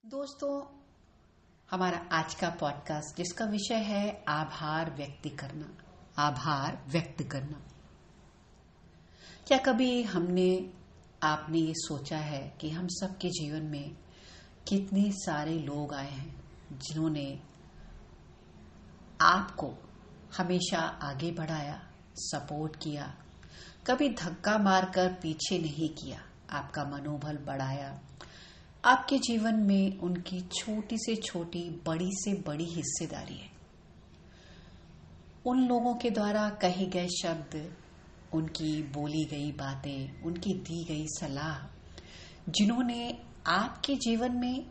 दोस्तों, हमारा आज का पॉडकास्ट जिसका विषय है आभार व्यक्त करना। आभार व्यक्त करना। क्या कभी आपने ये सोचा है कि हम सबके जीवन में कितने सारे लोग आए हैं जिन्होंने आपको हमेशा आगे बढ़ाया, सपोर्ट किया, कभी धक्का मारकर पीछे नहीं किया, आपका मनोबल बढ़ाया। आपके जीवन में उनकी छोटी से छोटी, बड़ी से बड़ी हिस्सेदारी है। उन लोगों के द्वारा कहे गए शब्द, उनकी बोली गई बातें, उनकी दी गई सलाह, जिन्होंने आपके जीवन में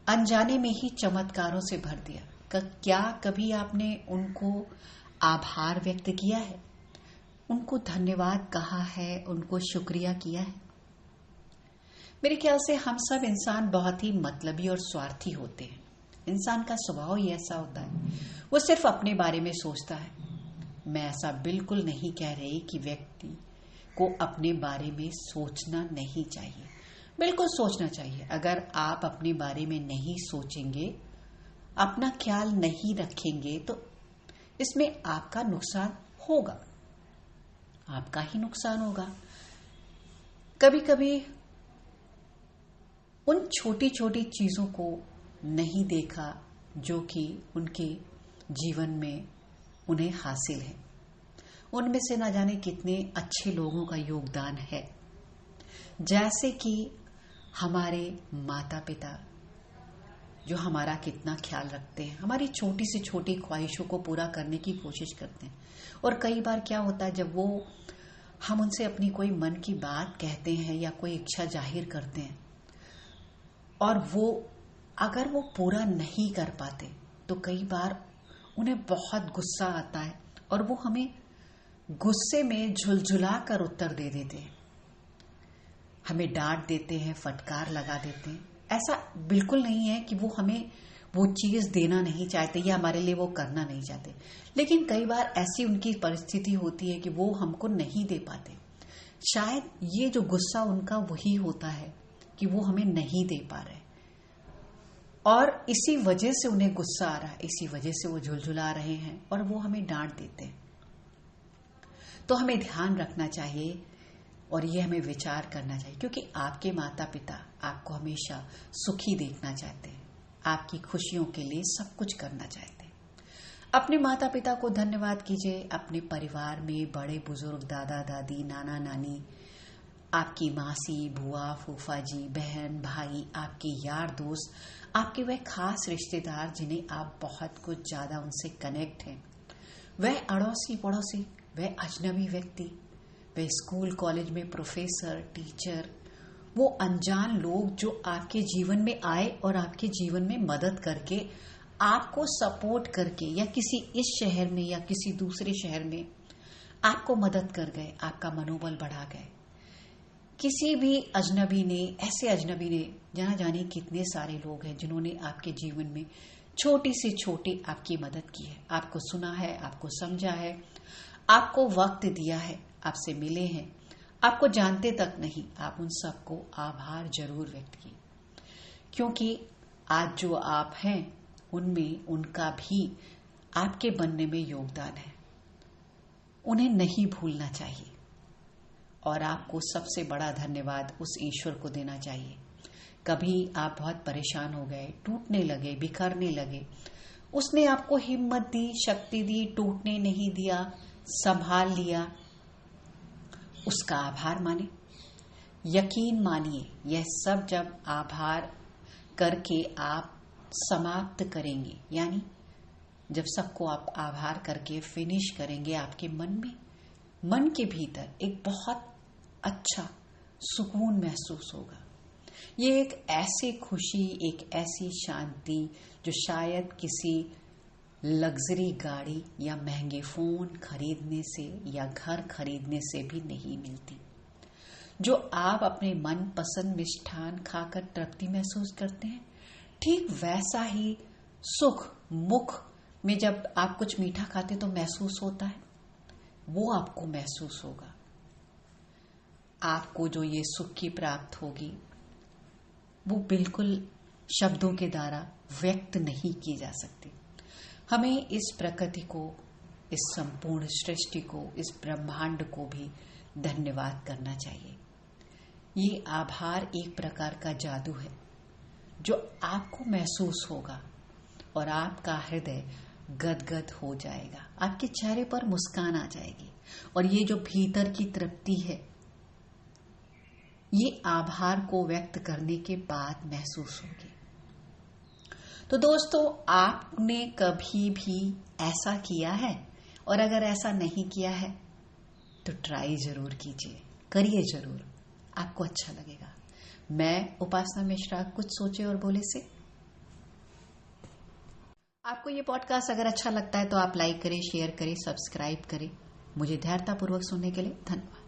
अनजाने में ही चमत्कारों से भर दिया। क्या कभी आपने उनको आभार व्यक्त किया है? उनको धन्यवाद कहा है, उनको शुक्रिया किया है? मेरे ख्याल से हम सब इंसान बहुत ही मतलबी और स्वार्थी होते हैं। इंसान का स्वभाव ही ऐसा होता है, वो सिर्फ अपने बारे में सोचता है। मैं ऐसा बिल्कुल नहीं कह रही कि व्यक्ति को अपने बारे में सोचना नहीं चाहिए। बिल्कुल सोचना चाहिए। अगर आप अपने बारे में नहीं सोचेंगे, अपना ख्याल नहीं रखेंगे, तो इसमें आपका नुकसान होगा, आपका ही नुकसान होगा। कभी कभी उन छोटी छोटी चीजों को नहीं देखा जो कि उनके जीवन में उन्हें हासिल है। उनमें से ना जाने कितने अच्छे लोगों का योगदान है, जैसे कि हमारे माता पिता जो हमारा कितना ख्याल रखते हैं, हमारी छोटी से छोटी ख्वाहिशों को पूरा करने की कोशिश करते हैं। और कई बार क्या होता है, जब हम उनसे अपनी कोई मन की बात कहते हैं या कोई इच्छा जाहिर करते हैं और अगर वो पूरा नहीं कर पाते, तो कई बार उन्हें बहुत गुस्सा आता है और वो हमें गुस्से में झुलझुला कर उत्तर दे देते हैं, हमें डांट देते हैं, फटकार लगा देते हैं। ऐसा बिल्कुल नहीं है कि वो हमें वो चीज देना नहीं चाहते या हमारे लिए वो करना नहीं चाहते, लेकिन कई बार ऐसी उनकी परिस्थिति होती है कि वो हमको नहीं दे पाते। शायद ये जो गुस्सा उनका वही होता है कि वो हमें नहीं दे पा रहे, और इसी वजह से उन्हें गुस्सा आ रहा है, इसी वजह से वो झुलझुला रहे हैं और वो हमें डांट देते हैं। तो हमें ध्यान रखना चाहिए और ये हमें विचार करना चाहिए, क्योंकि आपके माता पिता आपको हमेशा सुखी देखना चाहते हैं, आपकी खुशियों के लिए सब कुछ करना चाहते हैं। अपने माता पिता को धन्यवाद कीजिए। अपने परिवार में बड़े बुजुर्ग, दादा दादी, नाना नानी, आपकी मासी, बुआ, फूफा जी, बहन, भाई, आपके यार दोस्त, आपके वह खास रिश्तेदार जिन्हें आप बहुत कुछ ज्यादा उनसे कनेक्ट हैं, वह अड़ोसी पड़ोसी, वह अजनबी व्यक्ति, वह स्कूल कॉलेज में प्रोफेसर, टीचर, वो अनजान लोग जो आपके जीवन में आए और आपके जीवन में मदद करके, आपको सपोर्ट करके, या किसी इस शहर में या किसी दूसरे शहर में आपको मदद कर गए, आपका मनोबल बढ़ा गए। किसी भी अजनबी ने, ऐसे अजनबी ने, जाना जाने कितने सारे लोग हैं जिन्होंने आपके जीवन में छोटी से छोटी आपकी मदद की है, आपको सुना है, आपको समझा है, आपको वक्त दिया है, आपसे मिले हैं, आपको जानते तक नहीं। आप उन सबको आभार जरूर व्यक्त कीजिए, क्योंकि आज जो आप हैं उनमें उनका भी आपके बनने में योगदान है। उन्हें नहीं भूलना चाहिए और आपको सबसे बड़ा धन्यवाद उस ईश्वर को देना चाहिए। कभी आप बहुत परेशान हो गए, टूटने लगे, बिखरने लगे, उसने आपको हिम्मत दी, शक्ति दी, टूटने नहीं दिया, संभाल लिया, उसका आभार माने। यकीन मानिए, यह सब जब आभार करके आप समाप्त करेंगे, यानी जब सबको आप आभार करके फिनिश करेंगे, आपके मन के भीतर एक बहुत अच्छा सुकून महसूस होगा। ये एक ऐसी खुशी, एक ऐसी शांति जो शायद किसी लग्जरी गाड़ी या महंगे फोन खरीदने से या घर खरीदने से भी नहीं मिलती, जो आप अपने मनपसंद मिष्ठान खाकर तृप्ति महसूस करते हैं। ठीक वैसा ही सुख मुख में जब आप कुछ मीठा खाते तो महसूस होता है, वो आपको महसूस होगा। आपको जो ये सुख की प्राप्त होगी, वो बिल्कुल शब्दों के द्वारा व्यक्त नहीं की जा सकती। हमें इस प्रकृति को, इस संपूर्ण सृष्टि को, इस ब्रह्मांड को भी धन्यवाद करना चाहिए। ये आभार एक प्रकार का जादू है जो आपको महसूस होगा और आपका हृदय गदगद हो जाएगा, आपके चेहरे पर मुस्कान आ जाएगी और ये जो भीतर की तृप्ति है, ये आभार को व्यक्त करने के बाद महसूस होगी। तो दोस्तों, आपने कभी भी ऐसा किया है? और अगर ऐसा नहीं किया है तो ट्राई जरूर कीजिए, करिए जरूर, आपको अच्छा लगेगा। मैं उपासना मिश्रा, कुछ सोचे और बोले से। आपको ये पॉडकास्ट अगर अच्छा लगता है तो आप लाइक करें, शेयर करें, सब्सक्राइब करें। मुझे धैर्यतापूर्वक सुनने के लिए धन्यवाद।